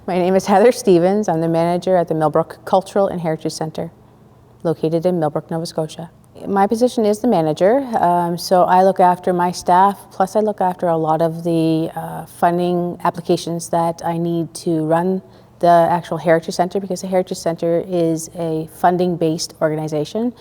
My name is Heather Stevens. I'm the manager at the Millbrook Cultural and Heritage Centre, located in Millbrook, Nova Scotia. My position is the manager, so I look after my staff, plus I look after a lot of the funding applications that I need to run the actual Heritage Centre, because the Heritage Centre is a funding-based organization.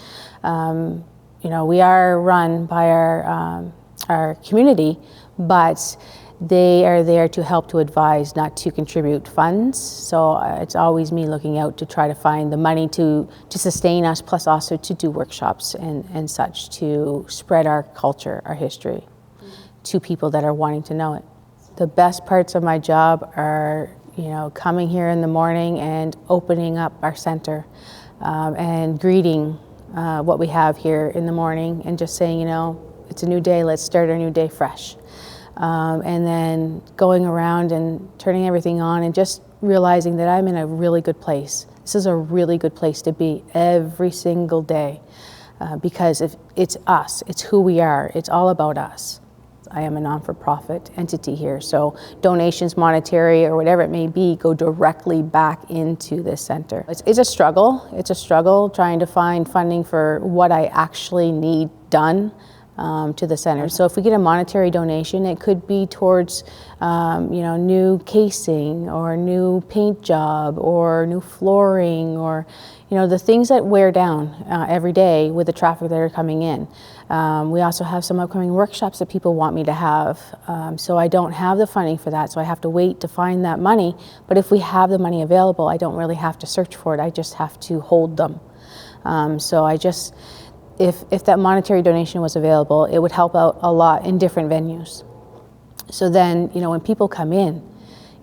We are run by our community, but they are there to help to advise, not to contribute funds. So it's always me looking out to try to find the money to sustain us, plus also to do workshops and such, to spread our culture, our history, to people that are wanting to know it. The best parts of my job are, coming here in the morning and opening up our center and greeting what we have here in the morning and just saying, it's a new day, let's start our new day fresh. And then going around and turning everything on and just realizing that I'm in a really good place. This is a really good place to be every single day because it's us, it's who we are, it's all about us. I am a non-for-profit entity here, so donations, monetary or whatever it may be, go directly back into this center. It's a struggle. It's a struggle trying to find funding for what I actually need done to the center. So if we get a monetary donation, it could be towards new casing or new paint job or new flooring or the things that wear down every day with the traffic that are coming in. We also have some upcoming workshops that people want me to have. So I don't have the funding for that, so I have to wait to find that money. But if we have the money available, I don't really have to search for it. I just have to hold them. If that monetary donation was available, it would help out a lot in different venues. So then, when people come in,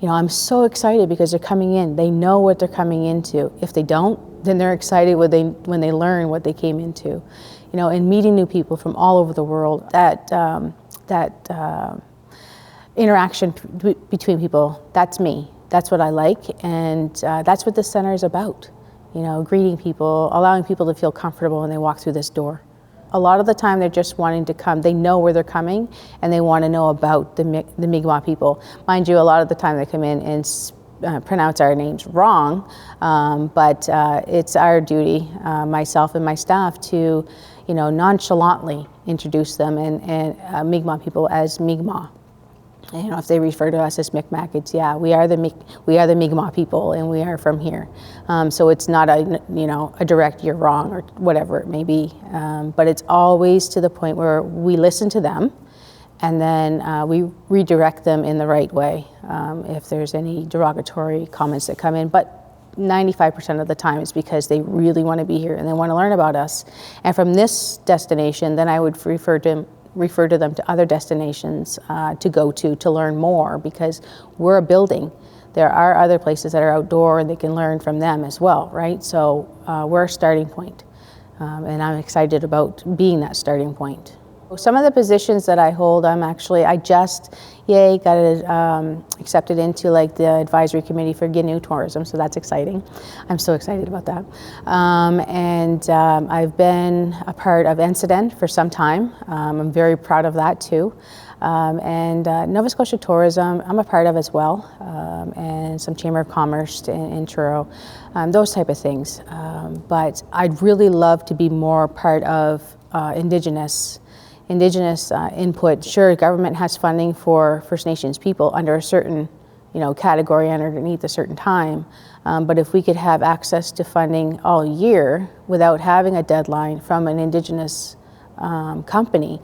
I'm so excited because they're coming in. They know what they're coming into. If they don't, then they're excited when they learn what they came into. And meeting new people from all over the world. That interaction between people, that's me. That's what I like, and that's what this center is about. Greeting people, allowing people to feel comfortable when they walk through this door. A lot of the time they're just wanting to come. They know where they're coming and they want to know about the Mi'kmaq people. Mind you, a lot of the time they come in and pronounce our names wrong, but it's our duty, myself and my staff, to nonchalantly introduce them and Mi'kmaq people as Mi'kmaq. If they refer to us as Micmac, it's we are the Mi'kmaq people, and we are from here. So it's not a direct "you're wrong" or whatever it may be, but it's always to the point where we listen to them, and then we redirect them in the right way if there's any derogatory comments that come in. But 95% of the time it's because they really want to be here and they want to learn about us. And from this destination, then I would refer to them to other destinations to go to learn more, because we're a building. There are other places that are outdoor and they can learn from them as well, right? So we're a starting point, and I'm excited about being that starting point. Some of the positions that I hold, I just got accepted into the advisory committee for KINU Tourism, so that's exciting. I'm so excited about that. I've been a part of NSITEN for some time. I'm very proud of that too. Nova Scotia Tourism, I'm a part of as well, and some Chamber of Commerce in Truro, those type of things. But I'd really love to be more part of Indigenous input. Sure, government has funding for First Nations people under a certain, category underneath a certain time. But if we could have access to funding all year without having a deadline from an Indigenous company,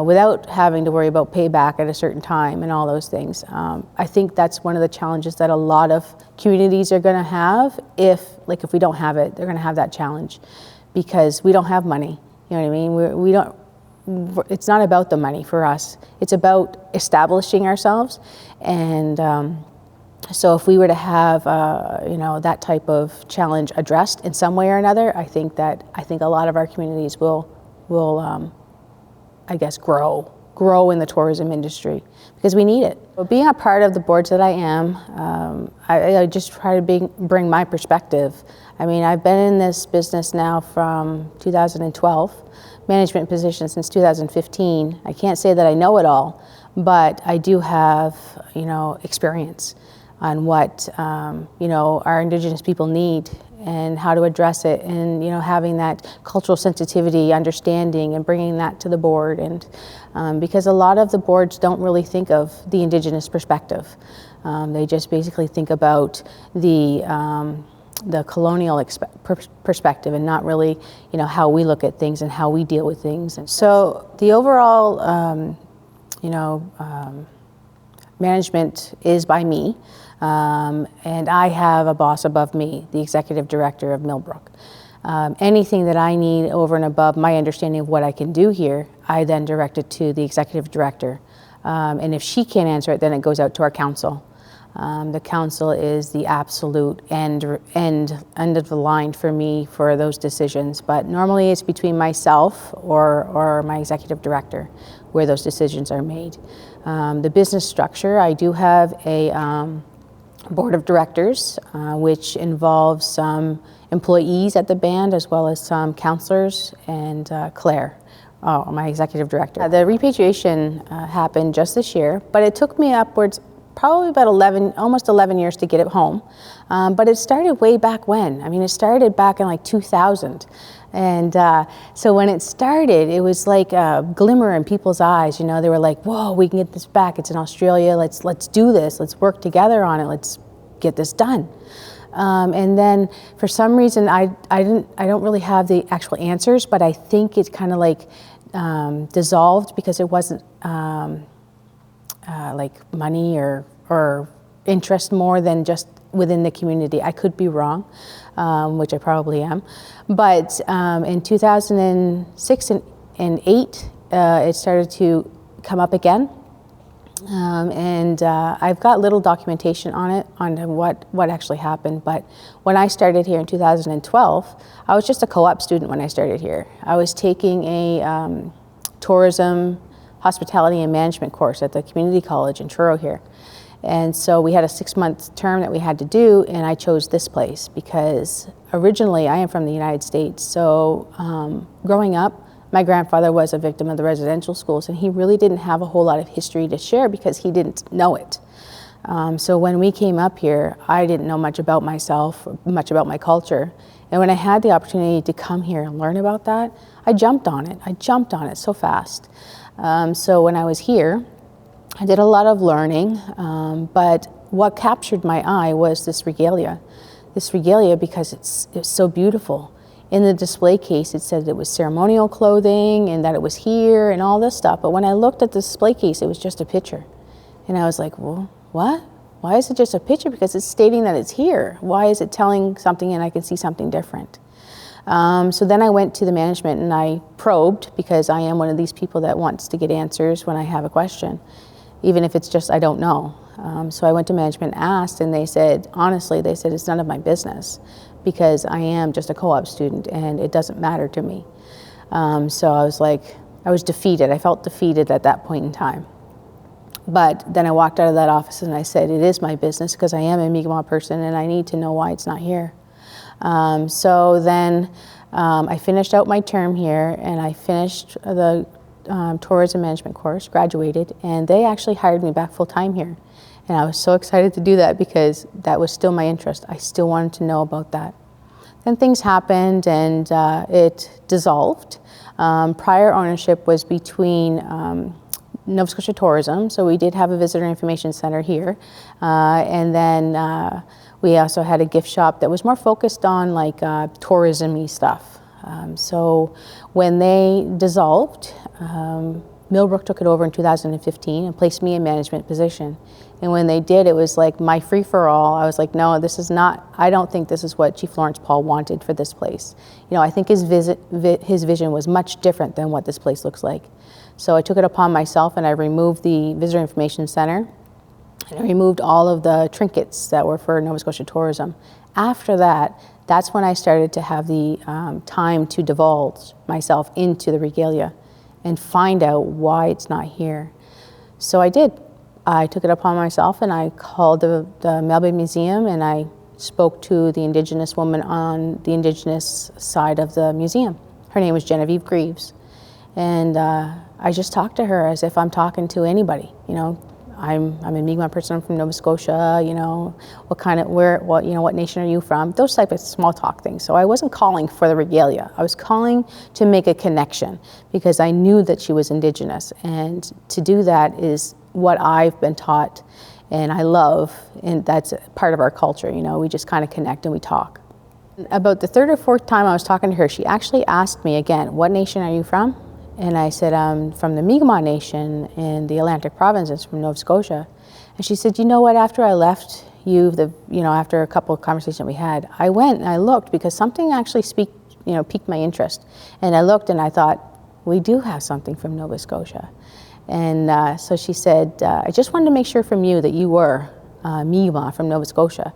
without having to worry about payback at a certain time and all those things, I think that's one of the challenges that a lot of communities are going to have. If we don't have it, they're going to have that challenge because we don't have money. You know what I mean? We don't. It's not about the money for us. It's about establishing ourselves, and so if we were to have that type of challenge addressed in some way or another, I think a lot of our communities will grow in the tourism industry, because we need it. But being a part of the boards that I am, I just try to bring my perspective. I've been in this business now from 2012. Management position since 2015. I can't say that I know it all, but I do have, experience. on what our Indigenous people need and how to address it, and having that cultural sensitivity, understanding, and bringing that to the board. And because a lot of the boards don't really think of the Indigenous perspective, they just basically think about the colonial perspective, and not really how we look at things and how we deal with things. And so the overall management is by me. And I have a boss above me, the executive director of Millbrook. Anything that I need over and above my understanding of what I can do here, I then direct it to the executive director. And if she can't answer it, then it goes out to our council. The council is the absolute end of the line for me for those decisions. But normally it's between myself or my executive director where those decisions are made. The business structure, I do have a board of directors, which involves some employees at the band as well as some counselors, and Claire, my executive director. The repatriation happened just this year, but it took me upwards probably about almost 11 years to get it home. But it started way back when. I mean, it started back in like 2000. And so when it started, it was like a glimmer in people's eyes. They were like, whoa, we can get this back. It's in Australia. Let's do this. Let's work together on it. Let's get this done. And then for some reason, I don't really have the actual answers, but I think it's kind of like dissolved because it wasn't like money or interest more than just within the community. I could be wrong, which I probably am. But in 2006 and 2008, it started to come up again. And I've got little documentation on it, on what actually happened. But when I started here in 2012, I was just a co-op student when I started here. I was taking a tourism, hospitality and management course at the community college in Truro here. And so we had a 6-month term that we had to do, and I chose this place because originally I am from the United States. So growing up, my grandfather was a victim of the residential schools, and he really didn't have a whole lot of history to share because he didn't know it. So when we came up here, I didn't know much about myself, much about my culture. And when I had the opportunity to come here and learn about that, I jumped on it. I jumped on it so fast. So when I was here, I did a lot of learning, but what captured my eye was this regalia. This regalia because it's so beautiful. In the display case, it said it was ceremonial clothing and that it was here and all this stuff. But when I looked at the display case, it was just a picture. And I was like, well, what? Why is it just a picture? Because it's stating that it's here. Why is it telling something and I can see something different? So then I went to the management and I probed, because I am one of these people that wants to get answers when I have a question, even if it's just I don't know. So I went to management and asked, and they said, honestly, they said it's none of my business because I am just a co-op student and it doesn't matter to me. So I was like, I was defeated. I felt defeated at that point in time. But then I walked out of that office and I said, it is my business because I am a Mi'kmaq person and I need to know why it's not here. So then I finished out my term here and I finished the tourism management course, graduated, and they actually hired me back full-time here. And I was so excited to do that because that was still my interest. I still wanted to know about that. Then things happened and it dissolved. Prior ownership was between Nova Scotia Tourism, so we did have a visitor information center here. And then we also had a gift shop that was more focused on like tourism-y stuff. So when they dissolved, Millbrook took it over in 2015 and placed me in management position. And when they did, it was like my free-for-all. I was like, no, this is not, I don't think this is what Chief Lawrence Paul wanted for this place. You know, I think his vision was much different than what this place looks like. So I took it upon myself and I removed the Visitor Information Center and I removed all of the trinkets that were for Nova Scotia Tourism. After that, that's when I started to have the time to divulge myself into the regalia and find out why it's not here. So I did. I took it upon myself and I called the Melbourne Museum and I spoke to the Indigenous woman on the Indigenous side of the museum. Her name was Genevieve Greaves. And I just talked to her as if I'm talking to anybody. You know, I'm a Mi'kmaq person from Nova Scotia, you know, what nation are you from? Those type of small talk things. So I wasn't calling for the regalia. I was calling to make a connection because I knew that she was Indigenous, and to do that is what I've been taught and I love, and that's part of our culture, you know, we just kind of connect and we talk. About the third or fourth time I was talking to her, she actually asked me again, what nation are you from? And I said, I'm from the Mi'kmaq Nation in the Atlantic Provinces from Nova Scotia. And she said, you know what, after I left after a couple of conversations we had, I went and I looked because something actually piqued my interest. And I looked and I thought, we do have something from Nova Scotia. And so she said, I just wanted to make sure from you that you were Mi'kmaq from Nova Scotia.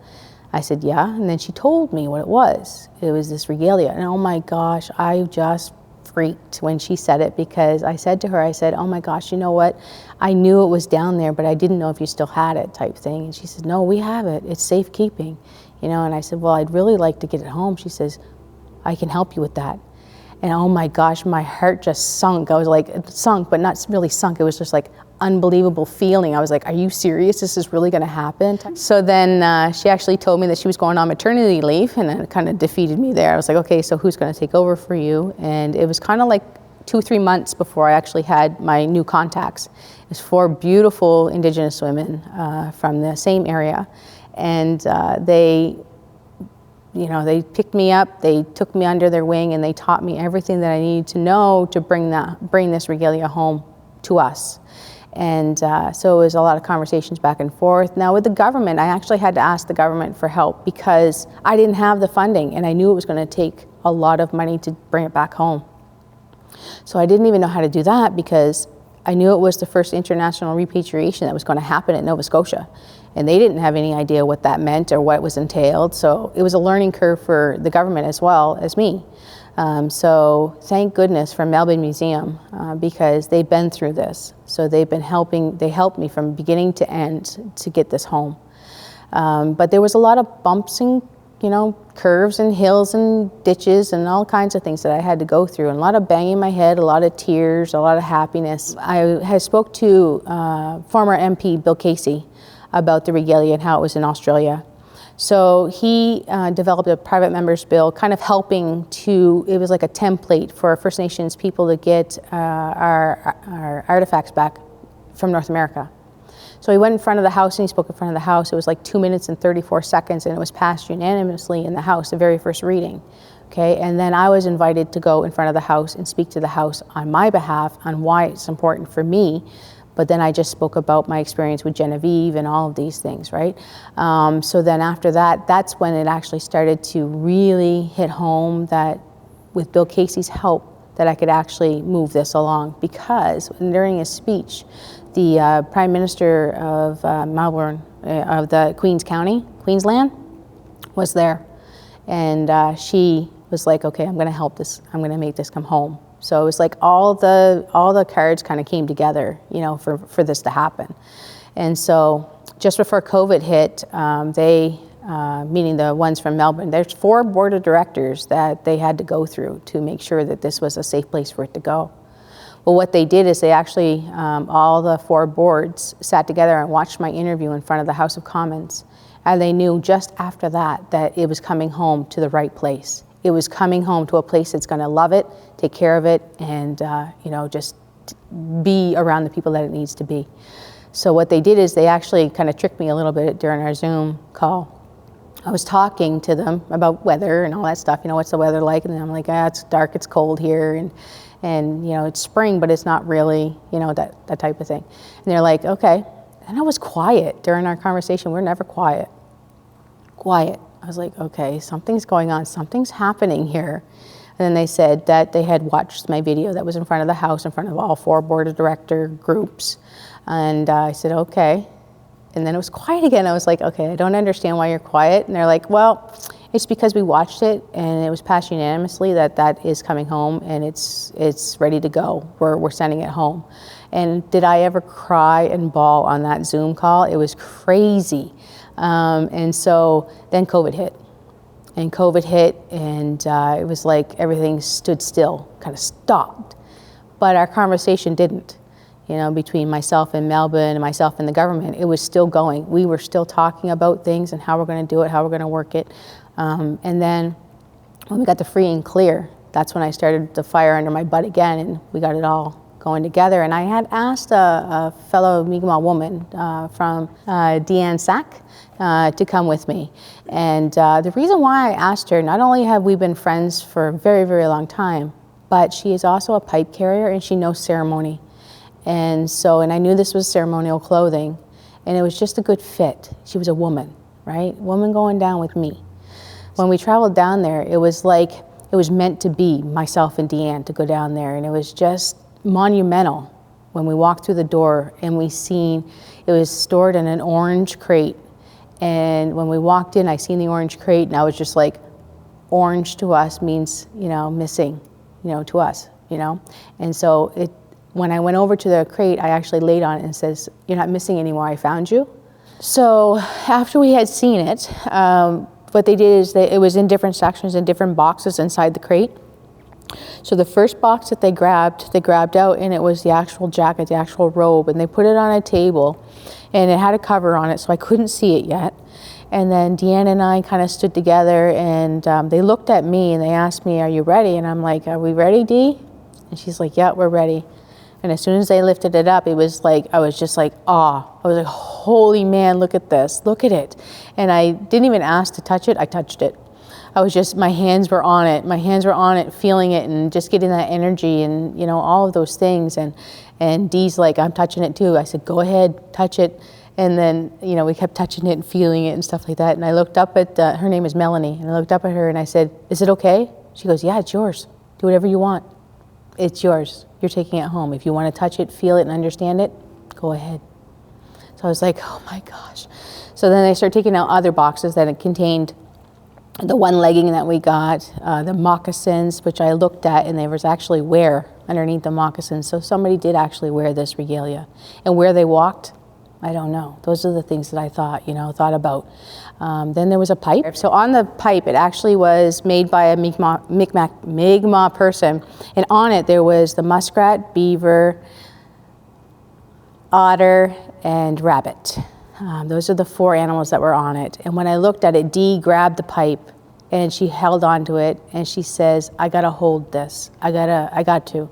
I said, yeah, and then she told me what it was. It was this regalia, and oh my gosh, I just freaked when she said it, because I said to her, I said, oh my gosh, you know what? I knew it was down there, but I didn't know if you still had it, type thing. And she said, no, we have it. It's safekeeping, you know. And I said, well, I'd really like to get it home. She says, I can help you with that. And oh my gosh, my heart just sunk. I was like, it sunk, but not really sunk. It was just like unbelievable feeling. I was like, are you serious? This is really gonna happen? So then she actually told me that she was going on maternity leave, and it kind of defeated me there. I was like, okay, so who's gonna take over for you? And it was kind of like 2 or 3 months before I actually had my new contacts. It was 4 beautiful Indigenous women from the same area. And they picked me up, they took me under their wing, and they taught me everything that I needed to know to bring this regalia home to us. And so it was a lot of conversations back and forth. Now with the government, I actually had to ask the government for help because I didn't have the funding, and I knew it was going to take a lot of money to bring it back home. So I didn't even know how to do that because I knew it was the first international repatriation that was going to happen at Nova Scotia. And they didn't have any idea what that meant or what was entailed. So it was a learning curve for the government as well as me. So thank goodness for Melbourne Museum because they've been through this. So they helped me from beginning to end to get this home. But there was a lot of bumps and curves and hills and ditches and all kinds of things that I had to go through, and a lot of banging my head, a lot of tears, a lot of happiness. I had spoke to former MP Bill Casey about the regalia and how it was in Australia. So he developed a private members bill, kind of helping it was like a template for First Nations people to get our artifacts back from North America. So he went in front of the House and he spoke in front of the House. It was like 2 minutes and 34 seconds, and it was passed unanimously in the House, the very first reading. Okay, and then I was invited to go in front of the House and speak to the House on my behalf on why it's important for me. But then I just spoke about my experience with Genevieve and all of these things, right? So then after that, that's when it actually started to really hit home that with Bill Casey's help, that I could actually move this along, because during his speech, the Prime Minister of Melbourne, of the Queensland, was there. And she was like, okay, I'm gonna help this, I'm gonna make this come home. So it was like all the cards kind of came together, for this to happen. And so just before COVID hit, meaning the ones from Melbourne, there's 4 board of directors that they had to go through to make sure that this was a safe place for it to go. Well, what they did is they actually, all the 4 boards sat together and watched my interview in front of the House of Commons. And they knew just after that it was coming home to the right place. It was coming home to a place that's going to love it, take care of it, and just be around the people that it needs to be. So what they did is they actually kind of tricked me a little bit during our Zoom call. I was talking to them about weather and all that stuff. What's the weather like? And then I'm like, it's dark, it's cold here, and it's spring, but it's not really, that type of thing. And they're like, okay. And I was quiet during our conversation. We're never quiet. I was like, okay, something's going on, something's happening here. And then they said that they had watched my video that was in front of the House, in front of all 4 board of director groups. And I said, okay. And then it was quiet again. I was like, okay, I don't understand why you're quiet. And they're like, well, it's because we watched it and it was passed unanimously that is coming home and it's ready to go. We're sending it home. And did I ever cry and bawl on that Zoom call? It was crazy. And so then COVID hit. And it was like everything stood still, kind of stopped. But our conversation didn't. you know, between myself and Melbourne and myself and the government. It was still going. We were still talking about things and how we're going to do it, how we're going to work it. And then when we got the free and clear, that's when I started the fire under my butt again, and we got it all going together. And I had asked a fellow Mi'kmaq woman from Deanne Sack to come with me. And the reason why I asked her, not only have we been friends for a very, very long time, but she is also a pipe carrier and she knows ceremony. And so, and I knew this was ceremonial clothing, and it was just a good fit. She was a woman, right? Woman going down with me. When we traveled down there, it was like, it was meant to be myself and Deanne to go down there, and it was just monumental when we walked through the door and we seen, it was stored in an orange crate. And when we walked in, I seen the orange crate, and I was just like, orange to us means, you know, missing, you know, to us, you know? And so it, when I went over to the crate, I actually laid on it and says, "You're not missing anymore, I found you." So after we had seen it, what they did is it was in different sections and different boxes inside the crate. So the first box that they grabbed out, and it was the actual jacket, the actual robe, and they put it on a table, and it had a cover on it, so I couldn't see it yet. And then Deanne and I kind of stood together, and they looked at me and they asked me, "Are you ready?" And I'm like, "Are we ready, Dee?" And she's like, "Yeah, we're ready." And as soon as they lifted it up, it was like, I was just like, awe. I was like, holy man, look at this, look at it. And I didn't even ask to touch it, I touched it. I was just, my hands were on it, feeling it and just getting that energy and, you know, all of those things. And Dee's like, "I'm touching it too." I said, "Go ahead, touch it." And then, you know, we kept touching it and feeling it and stuff like that. And I looked up at, her name is Melanie, and I looked up at her and I said, "Is it okay?" She goes, "Yeah, it's yours. Do whatever you want. It's yours. You're taking it home. If you want to touch it, feel it, and understand it, go ahead." So I was like, oh my gosh. So then they started taking out other boxes that it contained the one legging that we got, the moccasins, which I looked at, and there was actually wear underneath the moccasins. So somebody did actually wear this regalia. And where they walked, I don't know. Those are the things that I thought about. Then there was a pipe. So on the pipe, it actually was made by a Mi'kmaq person. And on it, there was the muskrat, beaver, otter, and rabbit. Those are the 4 animals that were on it. And when I looked at it, Dee grabbed the pipe and she held onto it and she says, "I gotta hold this. I got to."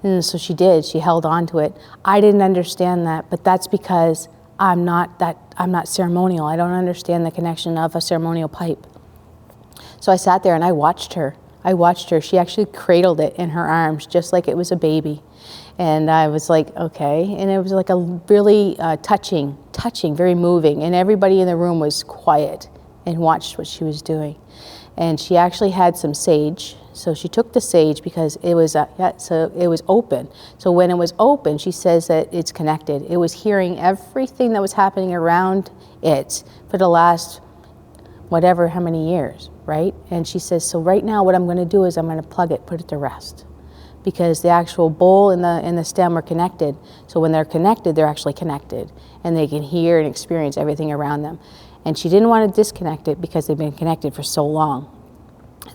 And so she did, she held on to it. I didn't understand that, but that's because I'm not ceremonial. I don't understand the connection of a ceremonial pipe. So I sat there and I watched her. She actually cradled it in her arms just like it was a baby. And I was like, okay. And it was like a really touching, very moving. And everybody in the room was quiet and watched what she was doing. And she actually had some sage. So she took the sage because it was, so it was open. So when it was open, she says that it's connected. It was hearing everything that was happening around it for the last, whatever, how many years, right? And she says, so right now what I'm gonna do is I'm gonna plug it, put it to rest. Because the actual bowl and the stem are connected. So when they're connected, they're actually connected. And they can hear and experience everything around them. And she didn't want to disconnect it because they've been connected for so long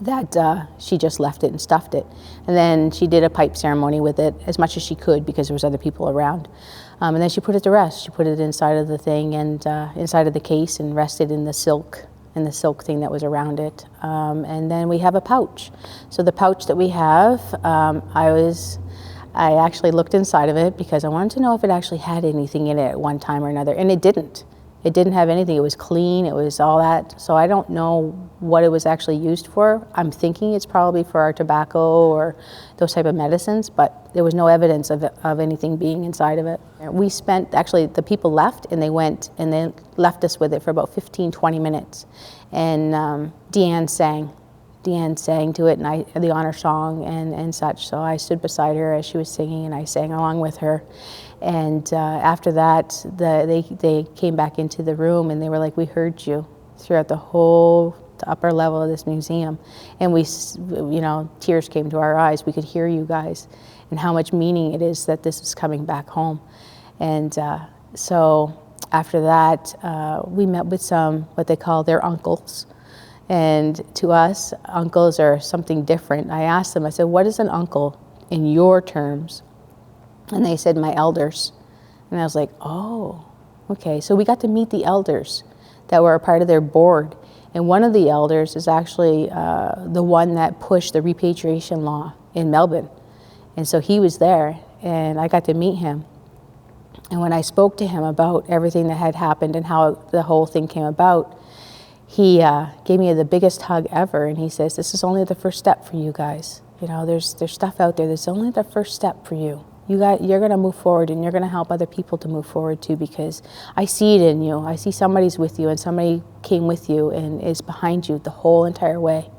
that she just left it and stuffed it. And then she did a pipe ceremony with it as much as she could because there was other people around. And then she put it to rest. She put it inside of the thing and inside of the case and rested in the silk thing that was around it. And then we have a pouch. So the pouch that we have, I actually looked inside of it because I wanted to know if it actually had anything in it at one time or another, and it didn't. It didn't have anything. It was clean. It was all that. So I don't know what it was actually used for. I'm thinking it's probably for our tobacco or those type of medicines, but there was no evidence of anything being inside of it. We spent, actually the people left and they went and they left us with it for about 15, 20 minutes. And Deanne sang to it, and the honor song and such. So I stood beside her as she was singing and I sang along with her. And after that, they came back into the room and they were like, "We heard you throughout the upper level of this museum." And we, tears came to our eyes. We could hear you guys and how much meaning it is that this is coming back home. And so after that, we met with some, what they call their uncles. And to us, uncles are something different. I asked them, I said, what is an uncle in your terms? And they said, my elders. And I was like, oh, okay. So we got to meet the elders that were a part of their board. And one of the elders is actually the one that pushed the repatriation law in Melbourne. And so he was there, and I got to meet him. And when I spoke to him about everything that had happened and how the whole thing came about, he gave me the biggest hug ever. And he says, this is only the first step for you guys. You know, there's stuff out there. That's only the first step for you. You're going to move forward, and you're going to help other people to move forward too, because I see it in you. I see somebody's with you, and somebody came with you and is behind you the whole entire way.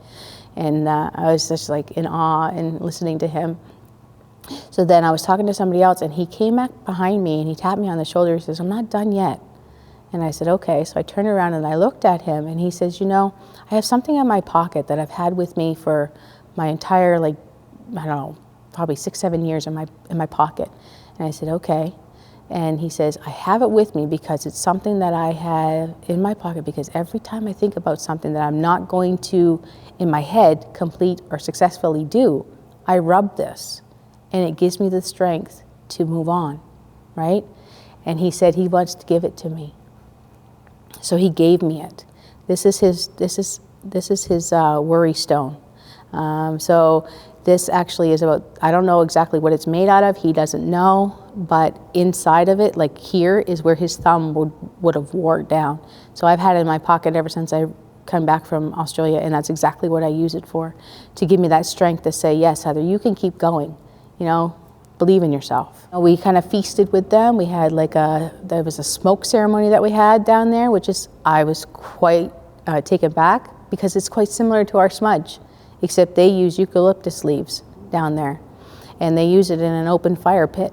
And I was just like in awe and listening to him. So then I was talking to somebody else, and he came back behind me and he tapped me on the shoulder. He says, I'm not done yet. And I said, okay. So I turned around and I looked at him, and he says, you know, I have something in my pocket that I've had with me for my entire, like, I don't know, probably 6-7 years in my pocket. And I said, okay. And he says, I have it with me because it's something that I have in my pocket, because every time I think about something that I'm not going to, in my head, complete or successfully do, I rub this, and it gives me the strength to move on, right? And he said he wants to give it to me. So he gave me it. This is his worry stone. So this actually is about, I don't know exactly what it's made out of. He doesn't know, but inside of it, like here, is where his thumb would have wore down. So I've had it in my pocket ever since I come back from Australia, and that's exactly what I use it for, to give me that strength to say, yes, Heather, you can keep going. You know, believe in yourself. We kind of feasted with them. We had there was a smoke ceremony that we had down there, which is, I was quite taken back, because it's quite similar to our smudge, except they use eucalyptus leaves down there, and they use it in an open fire pit.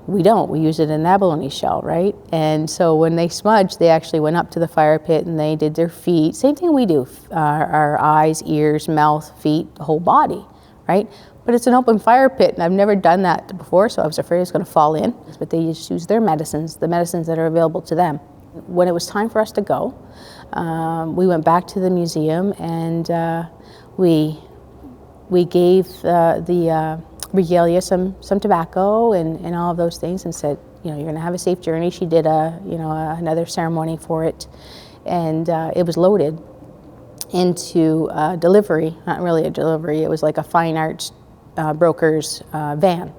We don't. We use it in an abalone shell, right? And so when they smudged, they actually went up to the fire pit and they did their feet. Same thing we do, our eyes, ears, mouth, feet, the whole body, right? But it's an open fire pit, and I've never done that before, so I was afraid it was going to fall in. But they just use their medicines, the medicines that are available to them. When it was time for us to go, we went back to the museum, and we gave the regalia some tobacco and all of those things, and said, you know, you're going to have a safe journey. She did another ceremony for it, and it was loaded into a delivery, not really a delivery, it was like a fine arts broker's van,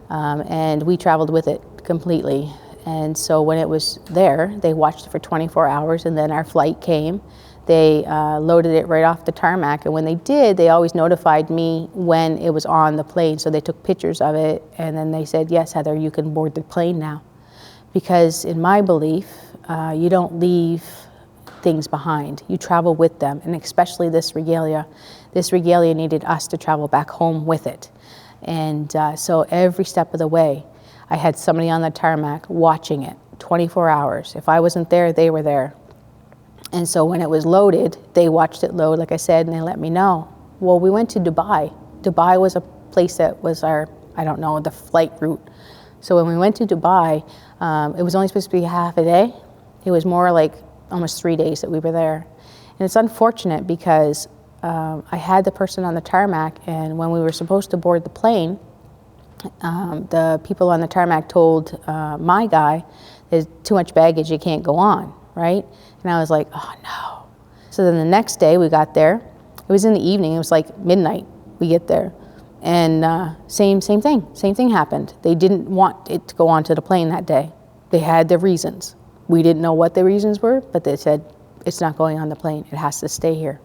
and we traveled with it completely. And so when it was there, they watched it for 24 hours, and then our flight came. They loaded it right off the tarmac, and when they did, they always notified me when it was on the plane, so they took pictures of it, and then they said, yes, Heather, you can board the plane now. Because in my belief, you don't leave things behind. You travel with them, and especially this regalia. This regalia needed us to travel back home with it. And so every step of the way, I had somebody on the tarmac watching it 24 hours. If I wasn't there, they were there. And so when it was loaded, they watched it load, like I said, and they let me know. Well, we went to Dubai. Dubai was a place that was our, I don't know, the flight route. So when we went to Dubai, it was only supposed to be half a day. It was more like almost 3 days that we were there. And it's unfortunate because I had the person on the tarmac, and when we were supposed to board the plane, the people on the tarmac told my guy, there's too much baggage, you can't go on, right? And I was like, oh no. So then the next day we got there. It was in the evening, it was like midnight we get there. And same thing happened. They didn't want it to go onto the plane that day. They had their reasons. We didn't know what the reasons were, but they said, it's not going on the plane, it has to stay here.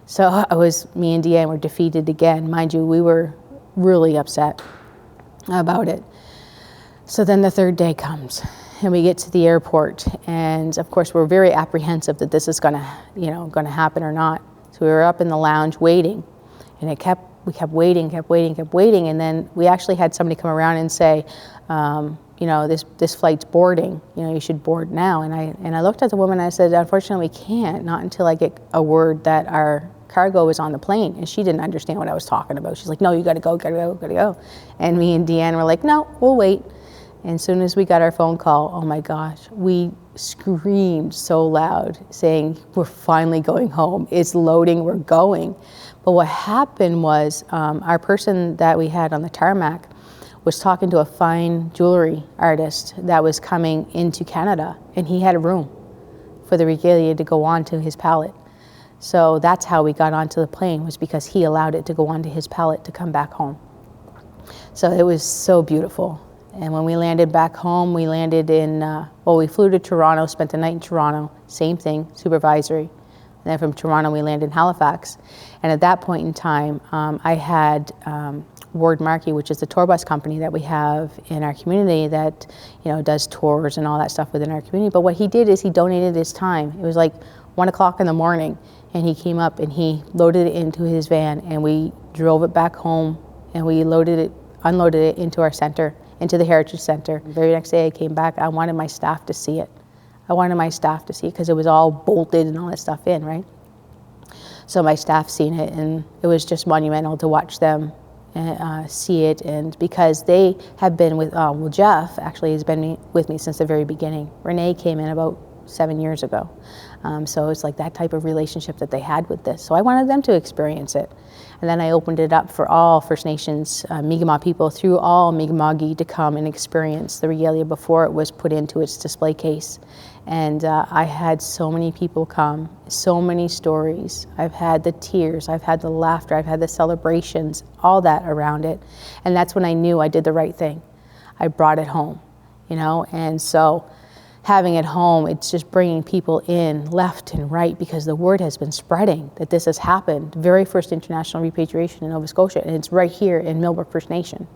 So me and Deanne were defeated again. Mind you, we were really upset about it. So then the third day comes, and we get to the airport, and of course we're very apprehensive that this is gonna happen or not. So we were up in the lounge waiting, and we kept waiting, and then we actually had somebody come around and say, this flight's boarding, you should board now. And I looked at the woman and I said, unfortunately we can't, not until I get a word that our cargo is on the plane. And she didn't understand what I was talking about. She's like, no, you gotta go. And me and Deanne were like, no, we'll wait. And as soon as we got our phone call, oh my gosh, we screamed so loud saying, we're finally going home. It's loading, we're going. But what happened was our person that we had on the tarmac was talking to a fine jewelry artist that was coming into Canada, and he had a room for the regalia to go onto his pallet. So that's how we got onto the plane, was because he allowed it to go onto his pallet to come back home. So it was so beautiful. And when we landed back home, we landed in, we flew to Toronto, spent the night in Toronto, same thing, supervisory. And then from Toronto, we landed in Halifax. And at that point in time, I had Ward Markey, which is the tour bus company that we have in our community that, does tours and all that stuff within our community. But what he did is he donated his time. It was like 1 o'clock in the morning, and he came up and he loaded it into his van, and we drove it back home, and we unloaded it into our center, into the Heritage Center. The very next day I came back, I wanted my staff to see it. I wanted my staff to see it because it was all bolted and all that stuff in, right? So my staff seen it, and it was just monumental to watch them see it. And because they have been with, Jeff actually has been with me since the very beginning. Renee came in about 7 years ago. So it's like that type of relationship that they had with this. So I wanted them to experience it. And then I opened it up for all First Nations Mi'kmaq people through all Mi'kma'ki to come and experience the regalia before it was put into its display case. And I had so many people come, so many stories. I've had the tears, I've had the laughter, I've had the celebrations, all that around it. And that's when I knew I did the right thing. I brought it home, and so having it home, it's just bringing people in left and right because the word has been spreading that this has happened. Very first international repatriation in Nova Scotia, and it's right here in Millbrook First Nation,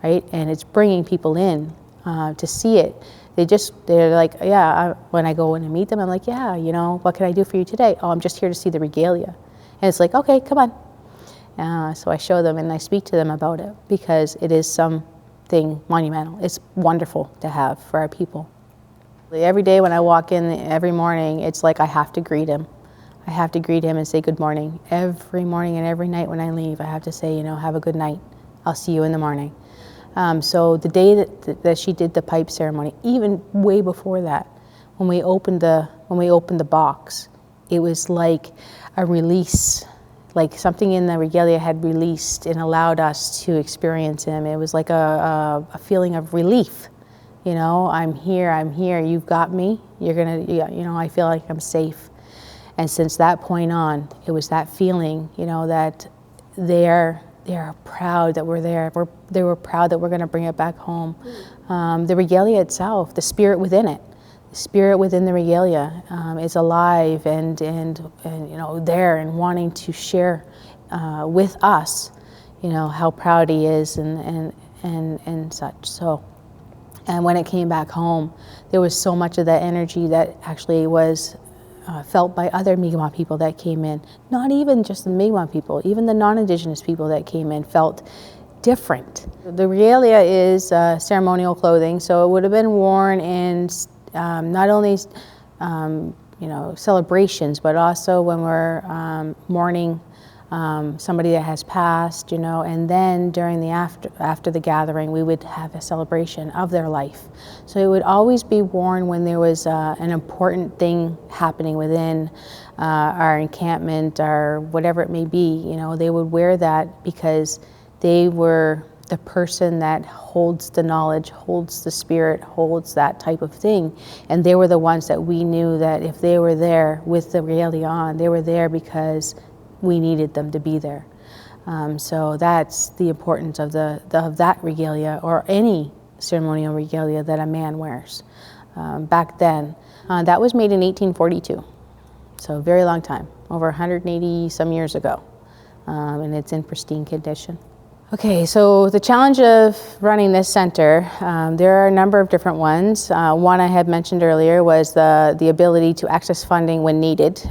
right? And it's bringing people in to see it. They're like, yeah, when I go in and meet them, I'm like, yeah, what can I do for you today? Oh, I'm just here to see the regalia. And it's like, okay, come on. So I show them and I speak to them about it because it is something monumental. It's wonderful to have for our people. Every day when I walk in, every morning, it's like I have to greet him. I have to greet him and say good morning. Every morning and every night when I leave, I have to say, have a good night. I'll see you in the morning. So the day that she did the pipe ceremony, even way before that, when we opened the box, it was like a release, like something in the regalia had released and allowed us to experience him. It was like a feeling of relief. I'm here, you've got me, I feel like I'm safe. And since that point on, it was that feeling, that they are proud that we're there. They were proud that we're going to bring it back home. The regalia itself, the spirit within it, the spirit within the regalia is alive and there and wanting to share with us, how proud he is and such. So. And when it came back home, there was so much of that energy that actually was felt by other Mi'kmaq people that came in. Not even just the Mi'kmaq people, even the non-Indigenous people that came in felt different. The regalia is ceremonial clothing, so it would have been worn in not only celebrations, but also when we're mourning somebody that has passed, and then during the after the gathering, we would have a celebration of their life. So it would always be worn when there was an important thing happening within our encampment or whatever it may be. They would wear that because they were the person that holds the knowledge, holds the spirit, holds that type of thing. And they were the ones that we knew that if they were there with the regalia on, they were there because we needed them to be there. So that's the importance of that regalia or any ceremonial regalia that a man wears. Back then, that was made in 1842, so a very long time, over 180 some years ago, and it's in pristine condition. Okay, so the challenge of running this center, there are a number of different ones. One I had mentioned earlier was the ability to access funding when needed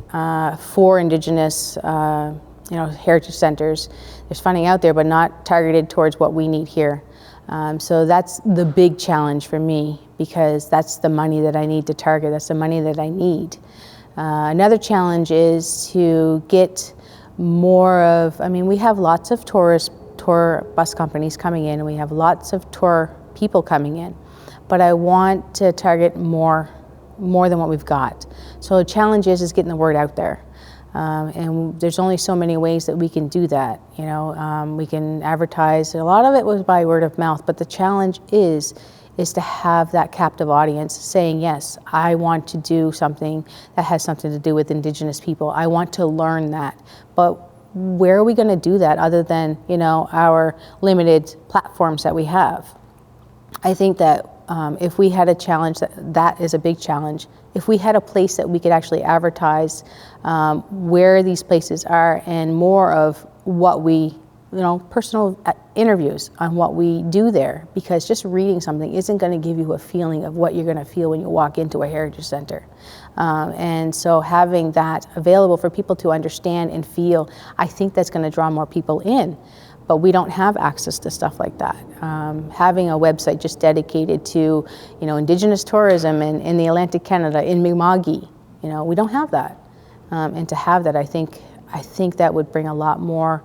for Indigenous heritage centers. There's funding out there, but not targeted towards what we need here. So that's the big challenge for me because that's the money that I need to target. That's the money that I need. Another challenge is to get more of, we have lots of tour bus companies coming in, and we have lots of tour people coming in, but I want to target more than what we've got. So the challenge is getting the word out there. And there's only so many ways that we can do that. You know, we can advertise. A lot of it was by word of mouth, but the challenge is to have that captive audience saying, yes, I want to do something that has something to do with Indigenous people. I want to learn that. But where are we going to do that other than, you know, our limited platforms that we have? I think that if we had a challenge, that is a big challenge. If we had a place that we could actually advertise where these places are and more of what we, you know, personal interviews on what we do there, because just reading something isn't going to give you a feeling of what you're going to feel when you walk into a heritage center. And so having that available for people to understand and feel, I think that's going to draw more people in. But we don't have access to stuff like that. Having a website just dedicated to, you know, Indigenous tourism in the Atlantic Canada, in Mi'kmaq, you know, we don't have that. And to have that, I think that would bring a lot more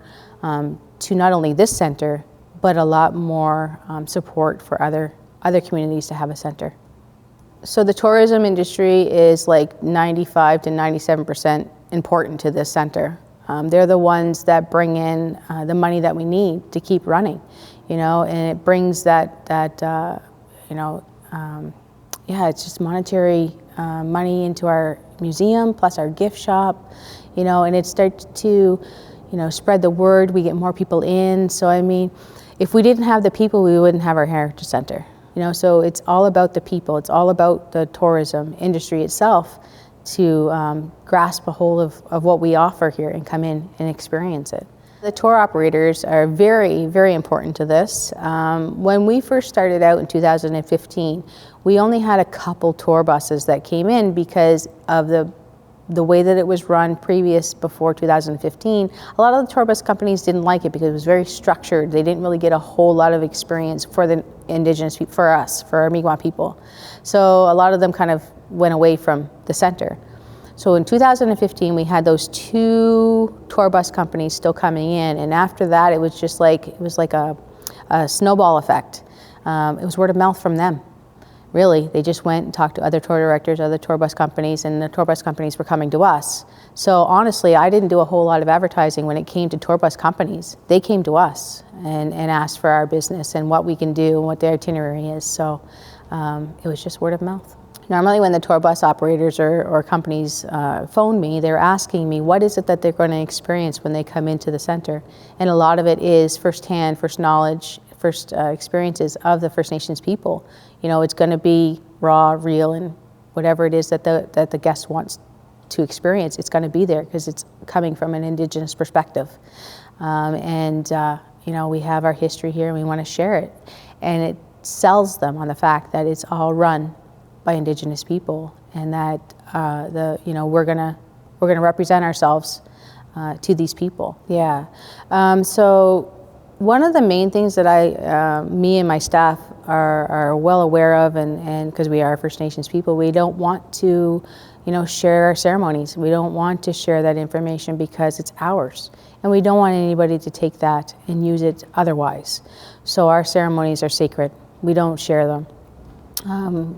to not only this center, but a lot more support for other communities to have a center. So the tourism industry is like 95 to 97% important to this center. They're the ones that bring in the money that we need to keep running, you know, and it brings that you know, yeah, it's just monetary money into our museum, plus our gift shop, you know, and it starts to, you know, spread the word. We get more people in. So I mean, if we didn't have the people, we wouldn't have our heritage center, you know. So it's all about the people. It's all about the tourism industry itself to grasp a hold of what we offer here and come in and experience it. The tour operators are very, very important to this. When we first started out in 2015, we only had a couple tour buses that came in because of the way that it was run before 2015. A lot of the tour bus companies didn't like it because it was very structured. They didn't really get a whole lot of experience for the Indigenous people, for us, for our Mi'kmaq people. So a lot of them kind of went away from the center. So in 2015, we had those 2 tour bus companies still coming in, and after that, it was just like, it was like a snowball effect. It was word of mouth from them. Really, they just went and talked to other tour directors, other tour bus companies, and the tour bus companies were coming to us. So honestly, I didn't do a whole lot of advertising when it came to tour bus companies. They came to us and asked for our business and what we can do and what the itinerary is. So it was just word of mouth. Normally when the tour bus operators or companies phone me, they're asking me what is it that they're going to experience when they come into the center. And a lot of it is firsthand, first knowledge, first experiences of the First Nations people. You know, it's going to be raw, real, and whatever it is that the guest wants to experience, it's going to be there because it's coming from an Indigenous perspective. You know, we have our history here and we want to share it. And it sells them on the fact that it's all run by Indigenous people, and that you know, we're gonna represent ourselves to these people. Yeah. So one of the main things that me and my staff are well aware of, and because we are First Nations people, we don't want to, you know, share our ceremonies. We don't want to share that information because it's ours, and we don't want anybody to take that and use it otherwise. So our ceremonies are sacred. We don't share them.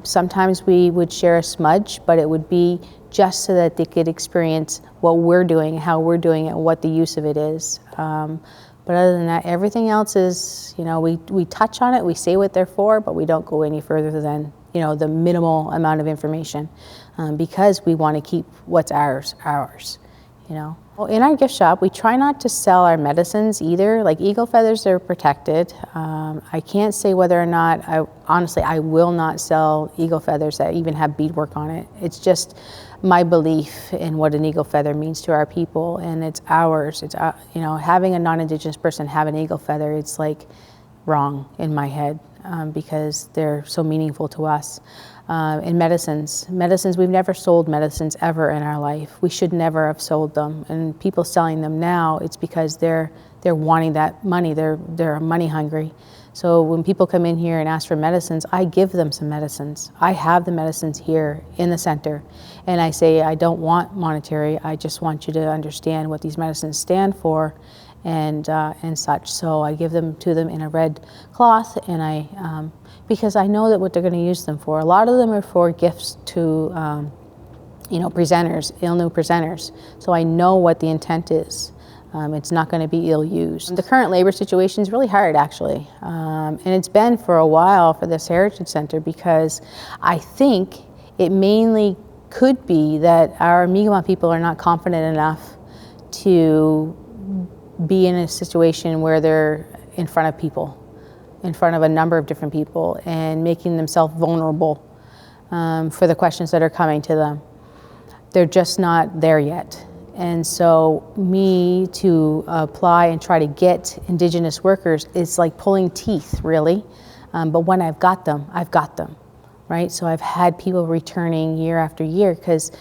Sometimes we would share a smudge, but it would be just so that they could experience what we're doing, how we're doing it, what the use of it is. But other than that, everything else is, you know, we touch on it, we say what they're for, but we don't go any further than, you know, the minimal amount of information, because we want to keep what's ours, you know. Well, in our gift shop, we try not to sell our medicines either. Like eagle feathers are protected. I can't say whether or not, honestly, I will not sell eagle feathers that even have beadwork on it. It's just my belief in what an eagle feather means to our people, and it's ours. It's, you know, having a non-Indigenous person have an eagle feather, it's like wrong in my head, because they're so meaningful to us. In medicines, we've never sold medicines ever in our life. We should never have sold them. And people selling them now, it's because they're wanting that money. They're money hungry. So when people come in here and ask for medicines, I give them some medicines. I have the medicines here in the center. And I say, I don't want monetary. I just want you to understand what these medicines stand for and such. So I give them to them in a red cloth, and because I know that what they're going to use them for. A lot of them are for gifts to presenters, ILNU presenters. So I know what the intent is. It's not going to be ill-used. The current labor situation is really hard, actually. And it's been for a while for this Heritage Center, because I think it mainly could be that our Mi'kmaq people are not confident enough to be in a situation where they're in front of people, in front of a number of different people, and making themselves vulnerable for the questions that are coming to them. They're just not there yet. And so me to apply and try to get Indigenous workers is like pulling teeth, really. But when I've got them, right? So I've had people returning year after year, because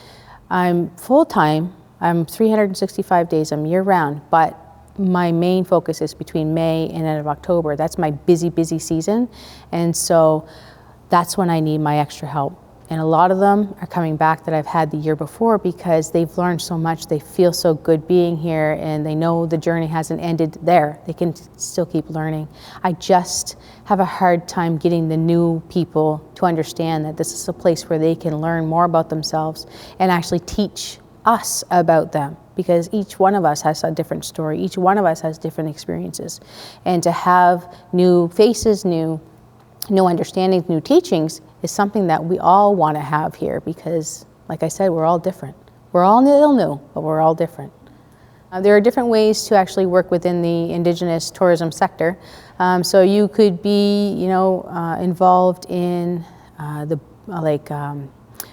I'm full-time, I'm 365 days, I'm year-round, but my main focus is between May and end of October. That's my busy, busy season. And so that's when I need my extra help. And a lot of them are coming back that I've had the year before, because they've learned so much, they feel so good being here, and they know the journey hasn't ended there. They can still keep learning. I just have a hard time getting the new people to understand that this is a place where they can learn more about themselves and actually teach us about them, because each one of us has a different story. Each one of us has different experiences. And to have new faces, new understandings, new teachings is something that we all want to have here, because, like I said, we're all different. We're all ILNU, but we're all different. There are different ways to actually work within the Indigenous tourism sector. So you could be, involved in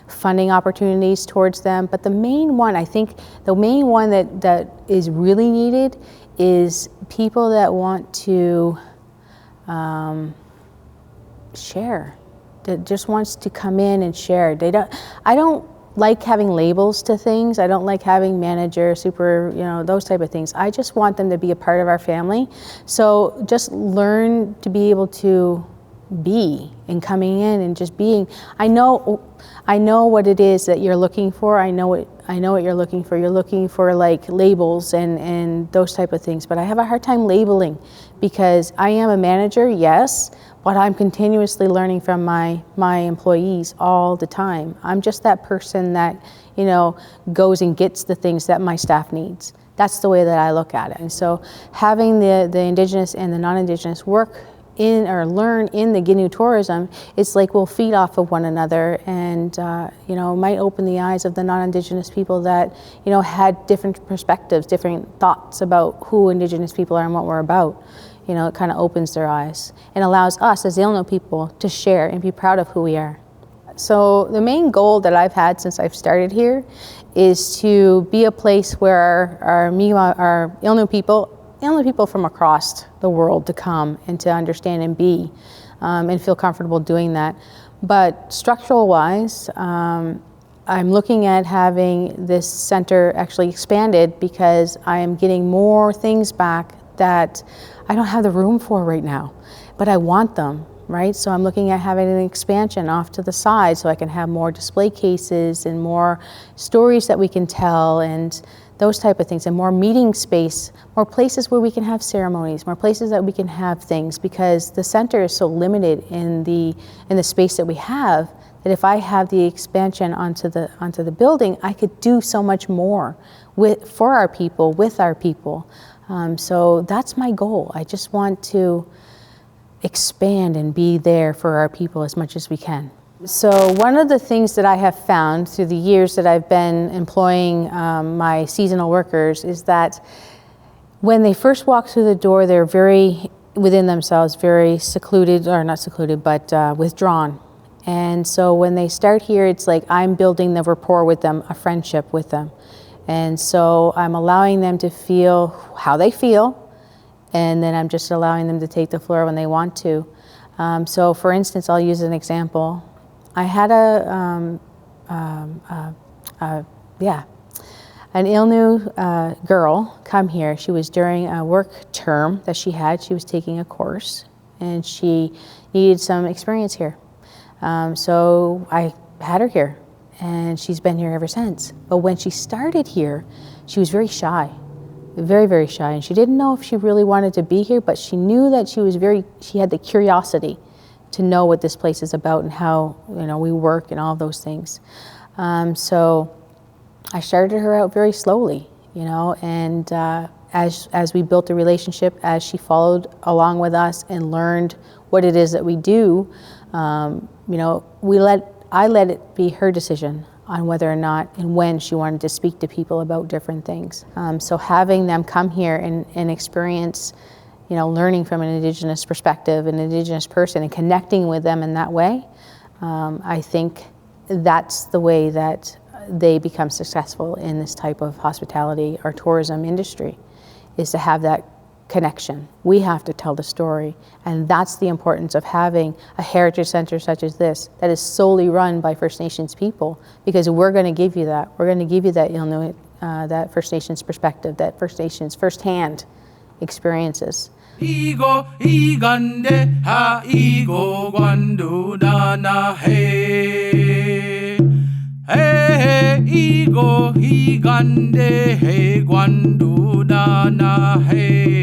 funding opportunities towards them. But the main one, I think, that is really needed is people that want to share, that just wants to come in and share. I don't like having labels to things. I don't like having manager, super, those type of things. I just want them to be a part of our family. So just learn to be able to be, and coming in and just being. I know what it is that you're looking for. I know what you're looking for. You're looking for like labels and those type of things. But I have a hard time labeling, because I am a manager, yes, but I'm continuously learning from my employees all the time. I'm just that person that, goes and gets the things that my staff needs. That's the way that I look at it. And so having the Indigenous and the non-Indigenous work in or learn in the KINU Tourism, it's like we'll feed off of one another, and might open the eyes of the non-Indigenous people that had different perspectives, different thoughts about who Indigenous people are and what we're about. It kind of opens their eyes and allows us as ILNU people to share and be proud of who we are. So the main goal that I've had since I've started here is to be a place where our ILNU people from across the world to come and to understand and be and feel comfortable doing that. But structural wise, I'm looking at having this center actually expanded, because I am getting more things back that I don't have the room for right now, but I want them, right? So I'm looking at having an expansion off to the side so I can have more display cases and more stories that we can tell and those type of things, and more meeting space, more places where we can have ceremonies, more places that we can have things, because the center is so limited in the space that we have, that if I have the expansion onto the building, I could do so much more for our people, with our people. So that's my goal. I just want to expand and be there for our people as much as we can. So one of the things that I have found through the years that I've been employing my seasonal workers is that when they first walk through the door, they're very within themselves, very secluded, or not secluded, but withdrawn. And so when they start here, it's like I'm building the rapport with them, a friendship with them. And so I'm allowing them to feel how they feel, and then I'm just allowing them to take the floor when they want to. So for instance, I'll use an example. I had an ILNU girl come here. She was during a work term that she had. She was taking a course, and she needed some experience here. So I had her here, and she's been here ever since. But when she started here, she was very shy, very, very shy, and she didn't know if she really wanted to be here, but she knew that she had the curiosity to know what this place is about and how we work and all of those things. So I started her out very slowly, you know, and as we built a relationship, as she followed along with us and learned what it is that we do, you know, I let it be her decision on whether or not and when she wanted to speak to people about different things. So having them come here and experience, you know, learning from an Indigenous perspective, an Indigenous person, and connecting with them in that way, I think that's the way that they become successful in this type of hospitality or tourism industry, is to have that connection. We have to tell the story, and that's the importance of having a heritage center such as this that is solely run by First Nations people, because we're going to give you that. We're going to give you that Inuit, that First Nations perspective, that First Nations firsthand experiences. Igo igande ha igo gwandu dana he igo igande he gwandu dana he